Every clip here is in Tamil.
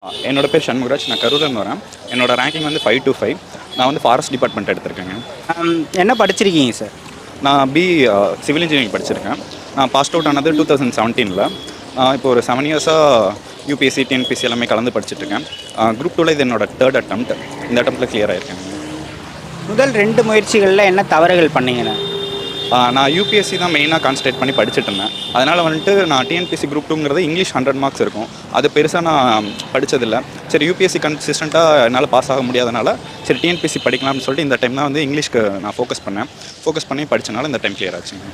என்னோட பேர் சண்முகராஜ். நான் கரூர்லேருந்து வரேன். என்னோட ரேங்கிங் வந்து 525. நான் வந்து ஃபாரஸ்ட் டிபார்ட்மெண்ட் எடுத்திருக்கேங்க. என்ன படிச்சிருக்கீங்க சார்? நான் சிவில் இன்ஜினியரிங் படிச்சிருக்கேன். நான் பாஸ்ட் அவுட் ஆனது 2017. இப்போ ஒரு 7 இயர்ஸாக யூபிஎஸ்சி, டிஎன்பிஎஸ்சி எல்லாமே கலந்து படிச்சுட்ருக்கேன். குரூப் 2ல் இது என்னோட 3rd attempt. இந்த அட்டம்ப்டில் கிளியர் ஆகிருக்கேன். முதல் 2 முயற்சிகளில் என்ன தவறுகள் பண்ணீங்கண்ணா? நான் யூபிஎஸ்சி தான் மெயினாக கான்சன்ட்ரேட் பண்ணி படிச்சுட்டு இருந்தேன். அதனால் வந்துட்டு நான் டிஎன்பிஎஸ்சி குரூப் 2ங்கிறது இங்கிலீஷ் 100 மார்க்ஸ் இருக்கும். அது பெருசாக நான் படித்ததில்லை. சரி, யூபிஎஸ்சி கன்சிஸ்டண்ட்டாக என்னால் பாஸ் ஆக முடியாதனால சரி டிஎன்பிஎஸ்சி படிக்கலாம்னு சொல்லிட்டு இந்த டைம் தான் வந்து இங்கிலீஷ்க்கு நான் ஃபோக்கஸ் பண்ணி படித்தனால இந்த டைம் கிளியர் ஆச்சுங்க.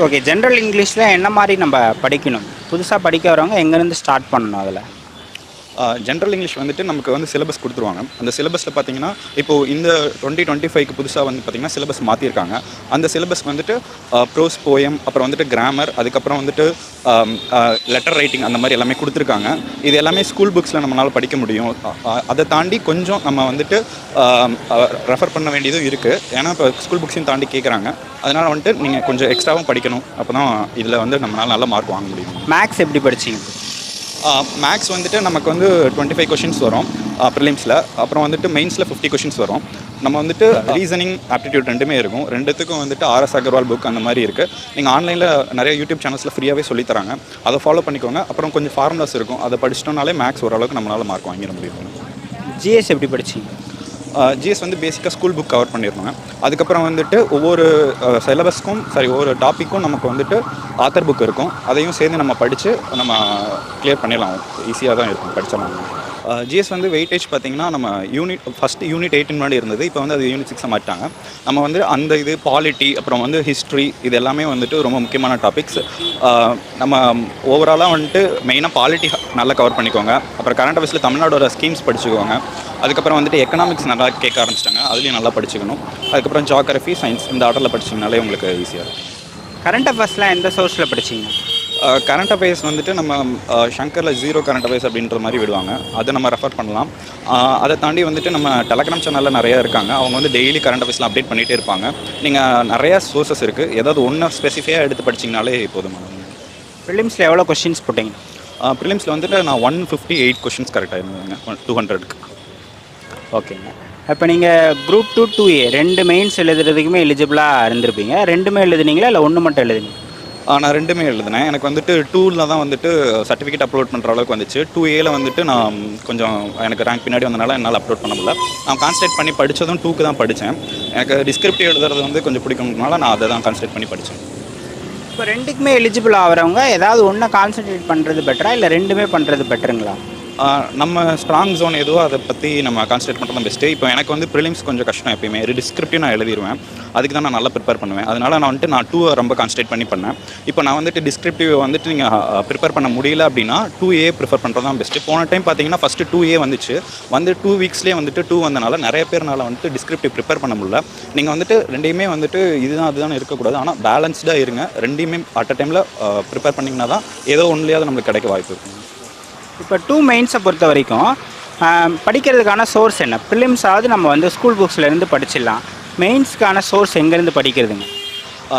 ஓகே, ஜென்ரல் இங்கிலீஷில் என்ன மாதிரி நம்ம படிக்கணும்? புதுசாக படிக்க வரவங்க எங்கேருந்து ஸ்டார்ட் பண்ணணும்? அதில் ஜென்ரல் இங்கிலீஷ் வந்துட்டு நமக்கு வந்து சிலபஸ் கொடுத்துருவாங்க. அந்த சிலபஸில் பார்த்தீங்கன்னா இப்போது இந்த 2025க்கு புதுசாக வந்து பார்த்திங்கன்னா சிலபஸ் மாற்றிருக்காங்க. அந்த சிலபஸ் வந்துட்டு ப்ரோஸ், போயம், அப்புறம் வந்துட்டு கிராமர், அதுக்கப்புறம் வந்துட்டு லெட்டர் ரைட்டிங், அந்த மாதிரி எல்லாமே கொடுத்துருக்காங்க. இது எல்லாமே ஸ்கூல் புக்ஸில் நம்மளால் படிக்க முடியும். அதை தாண்டி கொஞ்சம் நம்ம வந்துட்டு ரெஃபர் பண்ண வேண்டியதும் இருக்குது. ஏன்னா இப்போ ஸ்கூல் புக்ஸையும் தாண்டி கேட்குறாங்க. அதனால் வந்துட்டு நீங்கள் கொஞ்சம் எக்ஸ்ட்ராவும் படிக்கணும். அப்போ தான் இதில் வந்து நம்மளால் நல்ல மார்க் வாங்க முடியும். மேக்ஸ் எப்படி படிச்சிங்க? மேக்ஸ் வந்துட்டு நமக்கு வந்து 25 கொஷின்ஸ் வரும் ப்ரிலிம்ஸில். அப்புறம் வந்துட்டு மெயின்ஸில் 50 கொஷின்ஸ் வரும். நம்ம வந்துட்டு ரீசனிங், ஆப்டிடியூட் ரெண்டுமே இருக்கும். ரெண்டுத்துக்கும் வந்துட்டு ஆர்எஸ் அகர்வால் புக் அந்த மாதிரி இருக்குது. நீங்கள் ஆன்லைனில் நிறைய யூடியூப் சேனல்ஸில் ஃப்ரீயாகவே சொல்லித்தராங்க. அதை ஃபாலோ பண்ணிக்கோங்க. அப்புறம் கொஞ்சம் ஃபார்முலாஸ் இருக்கும். அதை படிச்சிட்டோம்னாலே மேக்ஸ் ஓரளவுக்கு நம்மளால் மார்க் வாங்கிட முடியும். ஜிஎஸ் எப்படி படிச்சிங்க? ஜிஎஸ் வந்து பேசிக்காக ஸ்கூல் புக் கவர் பண்ணிடணும். அதுக்கப்புறம் வந்துட்டு ஒவ்வொரு சிலபஸ்க்கும் ஒவ்வொரு டாப்பிக்கும் நமக்கு வந்துட்டு ஆத்தர் புக் இருக்கும். அதையும் சேர்ந்து நம்ம படித்து நம்ம கிளியர் பண்ணிடலாம். ஈஸியாக தான் இருக்கும், படிச்சிடலாம். ஜிஎஸ் வந்து வெயிட்டேஜ் பார்த்திங்கன்னா நம்ம ஃபஸ்ட்டு யூனிட் 8 முன்னாடி இருந்தது. இப்போ வந்து அது யூனிட் 6 மாட்டாங்க. நம்ம வந்து அந்த இது பாலிட்டி, அப்புறம் வந்து ஹிஸ்ட்ரி, இது எல்லாமே வந்துட்டு ரொம்ப முக்கியமான டாபிக்ஸ். நம்ம ஓவராலாக வந்துட்டு மெயினாக பாலிட்டி நல்லா கவர் பண்ணிக்கோங்க. அப்புறம் கரண்ட் அஃபேர்ஸில் தமிழ்நாடோட ஸ்கீம்ஸ் படிச்சுக்கோங்க. அதுக்கப்புறம் வந்துட்டு எக்கனாமிக்ஸ் நல்லா கேட்க ஆரம்பிச்சிட்டாங்க, அதுலேயும் நல்லா படிச்சுக்கணும். அதுக்கப்புறம் ஜியோகிராஃபி, சயின்ஸ், இந்த ஆர்டரில் படிச்சிங்கனாலே உங்களுக்கு ஈஸியாக இருக்கும். கரண்ட் அஃபேர்ஸ்லாம் எந்த சோர்ஸில் படிச்சிங்க? கரண்ட் அஃபேர்ஸ் வந்துட்டு நம்ம ஷங்கரில் 0 கரண்ட் அஃபேர்ஸ் அப்படின்ற மாதிரி விடுவாங்க. அதை நம்ம ரெஃபர் பண்ணலாம். அதை தாண்டி வந்துட்டு நம்ம டெலகிராம் சேனலில் நிறையா இருக்காங்க. அவங்க வந்து டெய்லி கரண்ட் அஃபேர்ஸ்லாம் அப்டேட் பண்ணிகிட்டே இருப்பாங்க. நீங்கள் நிறையா சோர்ஸஸ் இருக்குது. ஏதாவது ஒன்று ஸ்பெசிஃபையாக எடுத்து படிச்சிங்கனாலே போதும். ப்ரிலிம்ஸில் எவ்வளோ கொஷின்ஸ் போட்டிங்க? ப்ரிலிம்ஸில் வந்துட்டு நான் 158 கொஷின்ஸ் கரெக்டாக இருந்ததுங்க 200க்கு. ஓகேங்க. இப்போ நீங்கள் குரூப் 2, 2A 2 மெயின்ஸ் எழுதுறதுக்குமே எலிஜிபிளாக இருந்திருப்பீங்க. 2மே எழுதுனீங்களா இல்லை 1 மட்டும் எழுதுனீங்க? நான் 2மே எழுதினேன். எனக்கு வந்துட்டு 2ல் தான் வந்துட்டு சர்டிஃபிகேட் அப்லோட் பண்ணுற அளவுக்கு வந்துச்சு. 2Aல வந்துட்டு நான் கொஞ்சம் எனக்கு ரேங்க் பின்னாடி வந்தனால என்னால் அப்லோட் பண்ண முடியல. நான் கான்சன்ட்ரேட் பண்ணி படித்ததும் 2க்கு தான் படித்தேன். எனக்கு டிஸ்கிரிப்டிவ் எழுதுறது வந்து கொஞ்சம் பிடிக்கும்னால நான் அதை தான் கான்சன்ட்ரேட் பண்ணி படித்தேன். இப்போ 2க்குமே எலிஜிபிள் ஆகிறவங்க ஏதாவது ஒன்று கான்சன்ட்ரேட் பண்ணுறது பெட்டரா இல்லை 2மே பண்ணுறது பெட்டருங்களா? நம்ம ஸ்ட்ராங் ஜோன் எதுவோ அதை பற்றி நம்ம கான்சன்ட்ரேட் பண்ணுறது தான் பெஸ்ட்டு. இப்போ எனக்கு வந்து ப்ரிலிம்ஸ் கொஞ்சம் கஷ்டம். எப்பயுமே டிஸ்கிரிப்டிவ் நான் எழுதிடுவேன். அதுக்கு தான் நான் நல்லா ப்ரிப்பேர் பண்ணுவேன். அதனால் நான் 2 ரொம்ப கான்சன்ட்ரேட் பண்ணேன். இப்போ நான் வந்துட்டு டிஸ்கிரிப்டிவ் வந்துட்டு நீங்கள் ப்ரிப்பேர் பண்ண முடியல அப்படின்னா 2A ப்ரிஃபர் பண்ணுறது தான் பெஸ்ட்டு. போன டைம் பார்த்தீங்கன்னா ஃபஸ்ட்டு 2A வந்துச்சு. 2 வீக்ஸ்லேயே வந்துட்டு 2 வந்தனால நிறைய பேர்னால வந்துட்டு டிஸ்கிரிப்டிவ் ப்ரிப்பேர் பண்ண முடியல. நீங்கள் வந்துட்டு 2யுமே வந்துட்டு இதுதான் அதுதான் இருக்கக்கூடாது. ஆனால் பேலன்ஸ்டாக இருங்க. 2யுமே அட் அ டைமில் ப்ரிப்பேர் பண்ணிங்கன்னா தான் ஏதோ ஒன்றுலையாவது நம்மளுக்கு கிடைக்க வாய்ப்பு இருக்கும். இப்போ 2 மெயின்ஸை பொறுத்த வரைக்கும் படிக்கிறதுக்கான சோர்ஸ் என்ன? ப்ரிலிம்ஸாவது நம்ம வந்து ஸ்கூல் புக்ஸ்லேருந்து படிச்சிடலாம். மெயின்ஸ்க்கான சோர்ஸ் எங்கேருந்து படிக்கிறதுங்க?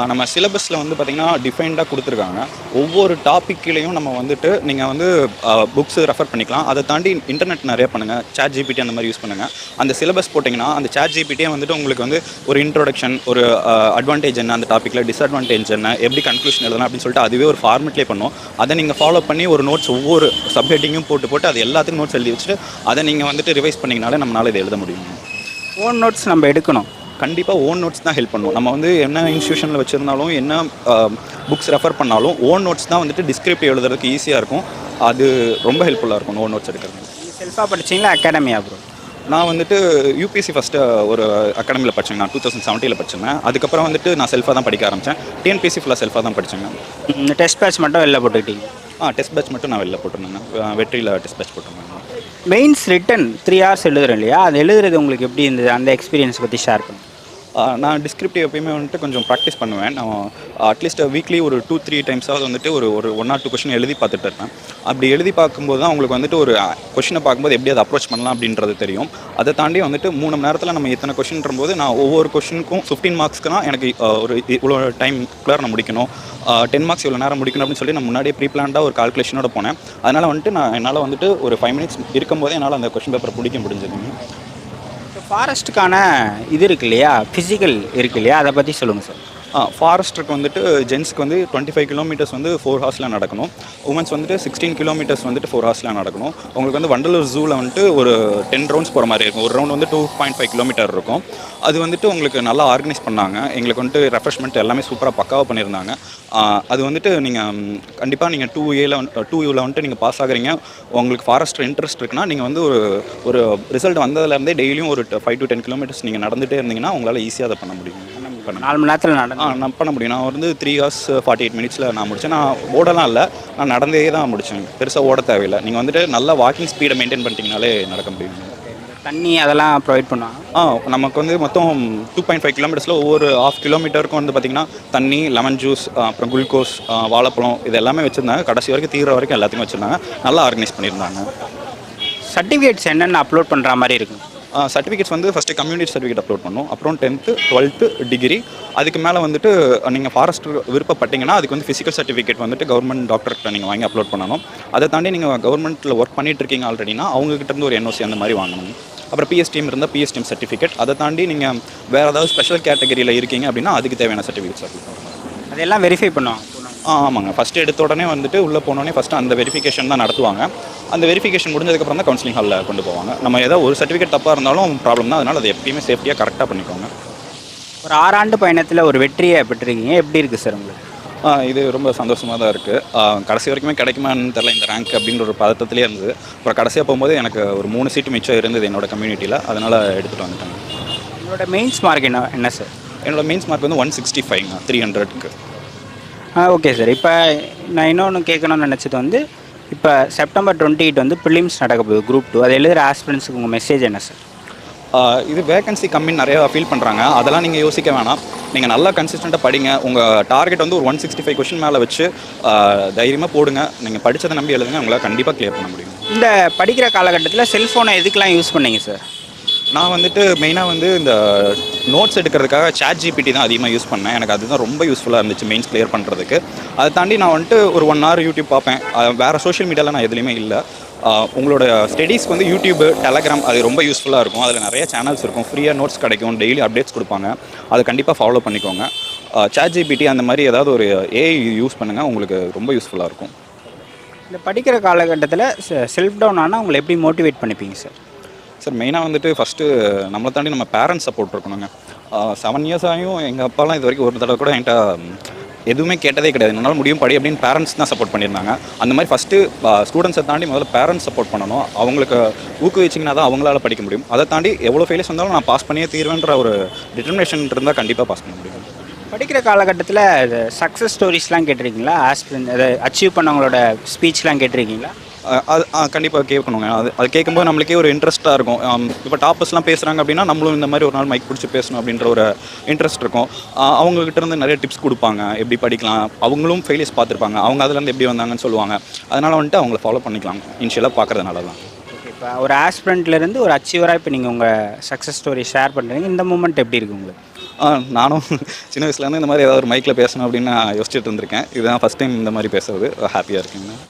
நம்ம சிலபஸில் வந்து பார்த்திங்கன்னா டிஃபைன்டாக கொடுத்துருக்காங்க. ஒவ்வொரு டாப்பிக்லேயும் நம்ம வந்துட்டு நீங்கள் வந்து புக்ஸ் ரெஃபர் பண்ணிக்கலாம். அதை தாண்டி இன்டர்நெட் நிறையா பண்ணுங்கள். சாட் ஜிபிடி அந்த மாதிரி யூஸ் பண்ணுங்கள். அந்த சிலபஸ் போட்டிங்கன்னா அந்த சாட் ஜிபிடியே வந்துட்டு உங்களுக்கு வந்து ஒரு இன்ட்ரோடக்ஷன், ஒரு அட்வான்டேஜ் என்ன அந்த டாப்பிக்கில், டிஸ்அட்வான்டேஜ் என்ன, எப்படி கன்க்ளூஷன் எழுதலாம் அப்படின்னு சொல்லிட்டு அதுவே ஒரு ஃபார்மெட்லேயே பண்ணும். அதை நீங்கள் ஃபாலோ பண்ணி ஒரு நோட்ஸ் ஒவ்வொரு சப்ஹெட்டிங்கும் போட்டு அது எல்லாத்துக்கும் நோட்ஸ் எழுதி வச்சுட்டு அதை நீங்கள் வந்துட்டு ரிவைஸ் பண்ணிங்கனாலே நம்மளால் இதை எழுத முடியும். ஓன் நோட்ஸ் நம்ம எடுக்கணும். கண்டிப்பாக ஓன் நோட்ஸ் தான் ஹெல்ப் பண்ணும். நம்ம வந்து என்ன இன்ஸ்டியூஷனில் வச்சுருந்தாலும் என்ன புக்ஸ் ரெஃபர் பண்ணாலும் ஓன் நோட்ஸ் தான் வந்துட்டு டிஸ்கிரிப்டிவ் எழுதுறதுக்கு ஈஸியாக இருக்கும். அது ரொம்ப ஹெல்ப்ஃபுல்லாக இருக்கும் ஓன் நோட்ஸ் எடுக்கிறது. செல்ஃபாக படிச்சிங்களா அகாடமியா ப்ரோ? நான் வந்துட்டு யூபிஎஸ்சி ஃபஸ்ட்டு ஒரு அகாடமியில் படித்தேங்க. நான் 2017 படிச்சிருந்தேன். அதுக்கப்புறம் வந்துட்டு நான் செல்ஃபாக தான் படிக்க ஆரம்பித்தேன். டிஎன்பிஎஸ்சி ஃபுல்லாக செல்ஃபாக தான் படித்தேங்க. டெஸ்ட் பேட்ச் மட்டும் வெளில போட்டுக்கிட்டீங்க? டெஸ்ட் பேட்ச் மட்டும் நான் வெளில போட்டிருந்தேங்க. வெற்றியில் டெஸ்ட் பேட்ச் போட்டிருந்தேன். மெயின்ஸ் ரிட்டன் 3 hours எழுதுறேன் இல்லையா, அது எழுதுறது உங்களுக்கு எப்படி இருந்தது? அந்த எக்ஸ்பீரியன்ஸ் பற்றி ஷேர் பண்ணுங்கள். நான் டிஸ்கிரிப்டிவ் எப்பயுமே வந்துட்டு கொஞ்சம் ப்ராக்டிஸ் பண்ணுவேன். நான் அட்லீஸ்ட் வீக்லி ஒரு 2-3 டைம்ஸாவது வந்துட்டு ஒரு ஒரு 1 ஆர் 2 கொஷின் எழுதி பார்த்துட்டு இருப்பேன். அப்படி எழுதி பார்க்கும்போது தான் உங்களுக்கு வந்துட்டு ஒரு கொஷினை பார்க்கும்போது எப்படி அதை அப்ரோச் பண்ணலாம் அப்படின்றது தெரியும். அதை தாண்டி வந்துட்டு 3 மணி நேரத்தில் நம்ம இத்தனை கொஷின்றபோது நான் ஒவ்வொரு கொஷினுக்கும் 15 மார்க்ஸ்க்குனா எனக்கு ஒரு இவ்வளோ டைம்குள்ளே நான் முடிக்கணும், 10 மார்க்ஸ் இவ்வளோ நேரம் முடிக்கணும் அப்படின்னு சொல்லி நான் முன்னாடியே ப்ரீ பிளான்டாக ஒரு கால்குலேஷனோட போனேன். அதனால் வந்துட்டு என்னால் வந்துட்டு ஒரு 5 மினிட்ஸ் இருக்கும்போதே என்னால் அந்த கொஷின் பேப்பரை பிடிக்க முடிஞ்சதுங்க. இப்போ ஃபாரஸ்ட்டுக்கான இது இருக்கு இல்லையா, ஃபிசிக்கல் இருக்கு இல்லையா, அதை பற்றி சொல்லுங்கள் சார். ஃபாரஸ்ட்டுக்கு வந்துட்டு ஜென்ஸ்க்கு வந்து 25 கிலோமீட்டர்ஸ் வந்து 4 ஹவர்ஸில் நடக்கணும். உமன்ஸ் வந்துட்டு 16 கிலோமீட்டர்ஸ் வந்துட்டு 4 ஹவர்ஸில் நடக்கணும். உங்களுக்கு வந்து வண்டலூர் ஜூவில் வந்துட்டு ஒரு 10 ரவுண்ட்ஸ் போகிற மாதிரி இருக்கும். ஒரு ரவுண்ட் வந்து 2.5 கிலோமீட்டர் இருக்கும். அது வந்துட்டு உங்களுக்கு நல்லா ஆர்கனைஸ் பண்ணாங்க. எங்களுக்கு வந்துட்டு ரெஃப்ரெஷ்மெண்ட் எல்லாமே சூப்பராக பக்காவாக பண்ணியிருந்தாங்க. அது வந்துட்டு நீங்கள் கண்டிப்பாக நீங்கள் 2Uவில் வந்துட்டு நீங்கள் பாஸ் ஆகுறீங்க, உங்களுக்கு ஃபாரஸ்ட் இன்ட்ரெஸ்ட் இருக்குன்னா நீங்கள் வந்து ஒரு ரிசல்ட் வந்ததுலேருந்தே டெய்லியும் ஒரு 5 to 10 கிலோமீட்டர்ஸ் நீங்கள் நடந்துகிட்டே இருந்தீங்கன்னா உங்களால் ஈஸியாக அதை பண்ண முடியும். 4 மணி நேரத்தில் நடந்து நான் பண்ண முடியும். நான் வந்து 3 hours 48 மினிட்ஸில் நான் முடித்தேன். நான் ஓடலாம் இல்லை, நான் நடந்தே தான் முடித்தேன். பெருசாக ஓட தேவையில்லை. நீங்கள் வந்துட்டு நல்லா வாக்கிங் ஸ்பீடை மெயின்டைன் பண்ணிட்டீங்கனாலே நடக்க முடியும். தண்ணி அதெல்லாம் ப்ரொவைட் பண்ணுவாங்க. நமக்கு வந்து மொத்தம் 2.5 கிலோமீட்டர்ஸில் ஒவ்வொரு 1/2 கிலோமீட்டருக்கும் வந்து பார்த்திங்கன்னா தண்ணி, லெமன் ஜூஸ், அப்புறம் குளுக்கோஸ், வாழைப்பழம் இது எல்லாமே வச்சுருந்தாங்க. கடைசி வரைக்கும் தீர வரைக்கும் எல்லாத்தையும் வச்சுருந்தாங்க. நல்லா ஆர்கனைஸ் பண்ணியிருந்தாங்க. சர்டிஃபிகேட்ஸ் என்னென்ன அப்லோட் பண்ணுற மாதிரி இருக்கும்? சர்டிஃபிகேட்ஸ் வந்து ஃபஸ்ட்டு கம்யூனிட்டி சர்டிஃபிகேட் அப்லோட் பண்ணணும். அப்புறம் 10th 12th டிகிரி. அதுக்கு மேலே வந்துட்டு நீங்கள் ஃபாரஸ்ட் விருப்பப்பட்டீங்கன்னா அதுக்கு வந்து ஃபிசிக்கல் சர்டிஃபிகேட் வந்துட்டு கவர்மெண்ட் டாக்டர்கிட்ட நீங்கள் வாங்கி அப்லோட் பண்ணணும். அதை தாண்டி நீங்கள் கவர்மெண்ட்டில் ஒர்க் பண்ணிட்டு இருக்கீங்க ஆல்ரெடினா அவங்ககிட்ட ஒரு NOC அந்த மாதிரி வாங்கணும். அப்புறம் PSTM இருந்தால் PSTM சர்டிஃபிகேட். அதை தாண்டி நீங்கள் வேறு ஏதாவது ஸ்பெஷல் கேட்டகரியில் இருக்கீங்க அப்படின்னா அதுக்கு தேவையான சர்டிஃபிகேட்ஸ் அப்லோட். அதெல்லாம் வெரிஃபை பண்ணுவாங்க. ஆமாங்க. ஃபஸ்ட்டு எடுத்த உடனே வந்துட்டு உள்ளே போனோடனே ஃபஸ்ட்டு அந்த வெரிஃபிகேஷன் தான் நடத்துவாங்க. அந்த வெரிஃபிகேஷன் முடிஞ்சதுக்கப்புறம் தான் கவுன்சிலிங் ஹாலில் கொண்டு போவாங்க. நம்ம ஏதாவது ஒரு சர்டிஃபிகேட் தப்பாக இருந்தாலும் ப்ராப்ளம் தான். அதனால் அதை எப்பயுமே சேஃப்டியாக கரெக்டாக பண்ணிக்கோங்க. ஒரு 6 ஆண்டு பயணத்தில் ஒரு வெற்றியை பெற்றிருக்கீங்க, எப்படி இருக்குது சார் உங்களுக்கு? இது ரொம்ப சந்தோஷமாக தான் இருக்குது. கடைசி வரைக்குமே கிடைக்குமான்னு தெரில இந்த ரேங்க் அப்படின்ற ஒரு பதட்டத்திலே இருந்தது. அப்புறம் கடைசியாக போகும்போது எனக்கு ஒரு 3 சீட்டு மிச்சம் இருந்தது என்னோடய கம்யூனிட்டியில். அதனால் எடுத்துகிட்டு வந்துட்டேன். உங்களோட மெயின்ஸ் மார்க் என்ன சார்? என்னோடய மெயின்ஸ் மார்க் வந்து 165 300க்கு. Okay sir. இப்போ நான் இன்னொன்று கேட்கணும்னு நினச்சது வந்து, இப்போ செப்டம்பர் 28 வந்து ப்ரிலிம்ஸ் நடக்க போகுது குரூப் 2. அது எழுதுகிற ஆஸ்பிரன்ஸுக்கு உங்கள் மெசேஜ் என்ன சார்? இது வேகன்சி கம்மின்னு நிறையா ஃபீல் பண்ணுறாங்க. அதெல்லாம் நீங்கள் யோசிக்க வேணாம். நீங்கள் நல்லா கன்சிஸ்டண்ட்டாக படிங்க. உங்கள் டார்கெட் வந்து ஒரு 165 கொஷின் மேலே வச்சு தைரியமாக போடுங்க. நீங்கள் படித்ததை நம்பி எழுதுங்க, உங்களால் கண்டிப்பாக கிளியர் பண்ண முடியும். இந்த படிக்கிற காலகட்டத்தில் செல்ஃபோனை எதுக்கெலாம் யூஸ் பண்ணீங்க சார்? நான் வந்துட்டு மெயினாக வந்து இந்த நோட்ஸ் எடுக்கிறதுக்காக ChatGPT தான் அதிகமாக யூஸ் பண்ணேன். எனக்கு அதுதான் ரொம்ப யூஸ்ஃபுல்லாக இருந்துச்சு மெயின்ஸ் கிளியர் பண்ணுறதுக்கு. அதை தாண்டி நான் வந்துட்டு ஒரு 1 hour யூடியூப் பார்ப்பேன். வேறு சோஷியல் மீடியாவில் நான் எதுலேயுமே இல்லை. உங்களோட ஸ்டடீஸ்க்கு வந்து யூடியூப், டெலகிராம் அது ரொம்ப யூஸ்ஃபுல்லாக இருக்கும். அதில் நிறைய சேனல்ஸ் இருக்கும், ஃப்ரீயாக நோட்ஸ் கிடைக்கும், டெய்லி அப்டேட்ஸ் கொடுப்பாங்க. அதை கண்டிப்பாக ஃபாலோ பண்ணிக்கோங்க. ChatGPT அந்த மாதிரி ஏதாவது ஒரு AI யூஸ் பண்ணுங்கள், உங்களுக்கு ரொம்ப யூஸ்ஃபுல்லாக இருக்கும். இந்த படிக்கிற காலகட்டத்தில் செல்ஃப் டவுன் ஆனால் உங்களை எப்படி மோட்டிவேட் பண்ணிப்பீங்க சார்? சார் மெயினாக வந்துட்டு ஃபஸ்ட்டு நம்மளை தாண்டி நம்ம பேரண்ட்ஸ் சப்போர்ட் இருக்கணுங்க. 7 years ஆகியும் எங்கள் அப்பாலாம் இது வரைக்கும் ஒரு தடவை கூட என்கிட்ட எதுவுமே கேட்டதே கிடையாது. என்னால் முடியும் படி அப்படின்னு பேரண்ட்ஸ் தான் சப்போர்ட் பண்ணியிருந்தாங்க. அந்த மாதிரி ஃபஸ்ட்டு ஸ்டூடெண்ட்ஸை தாண்டி முதல்ல பேரண்ட்ஸ் சப்போர்ட் பண்ணணும். அவங்களுக்கு ஊக்குவிச்சிங்கன்னா தான் அவங்களால படிக்க முடியும். அதை தாண்டி எவ்வளோ ஃபெயிலியர்ஸ் வந்தாலும் நான் பாஸ் பண்ணியே தீர்வேன்ற ஒரு டிட்டர்மினேஷன் இருந்தால் கண்டிப்பாக பாஸ் பண்ண முடியும். படிக்கிற காலகட்டத்தில் சக்ஸஸ் ஸ்டோரிஸ்லாம் கேட்டிருக்கீங்களா? அதை அச்சீவ் பண்ணவங்களோட ஸ்பீச்லாம் கேட்டிருக்கீங்களா? அது கண்டிப்பாக கேட்கணுங்க. அது கேட்கும்போது நம்மளுக்கே ஒரு இன்ட்ரெஸ்ட்டாக இருக்கும். இப்போ டாப்பர்ஸ்லாம் பேசுகிறாங்க அப்படின்னா நம்மளும் இந்த மாதிரி ஒரு நாள் மைக் பிடிச்சி பேசணும் அப்படின்ற ஒரு இன்ட்ரெஸ்ட் இருக்கும். அவங்ககிட்ட இருந்து நிறைய டிப்ஸ் கொடுப்பாங்க, எப்படி படிக்கலாம். அவங்களும் ஃபெயிலியர்ஸ் பார்த்துருப்பாங்க, அவங்க அதுலேருந்து எப்படி வந்தாங்கன்னு சொல்லுவாங்க. அதனால் வந்துட்டு அவங்கள ஃபாலோ பண்ணிக்கலாம் இனிஷியலாக பார்க்குறதுனால தான். ஓகே. இப்போ ஒரு ஆஸ்பிரண்ட்லேருந்து ஒரு அச்சீவராக இப்போ நீங்கள் உங்கள் சக்ஸஸ் ஸ்டோரி ஷேர் பண்ணுறீங்க. இந்த மூமெண்ட் எப்படி இருக்குது உங்களுக்கு? நானும் சின்ன வயசுலேருந்து இந்த மாதிரி ஏதாவது ஒரு மைக்கில் பேசணும் அப்படின்னு நான் யோசிச்சுட்டு இருந்திருக்கேன். இதுதான் ஃபஸ்ட் டைம் இந்த மாதிரி பேசுறது. ஹாப்பியாக இருக்குங்க.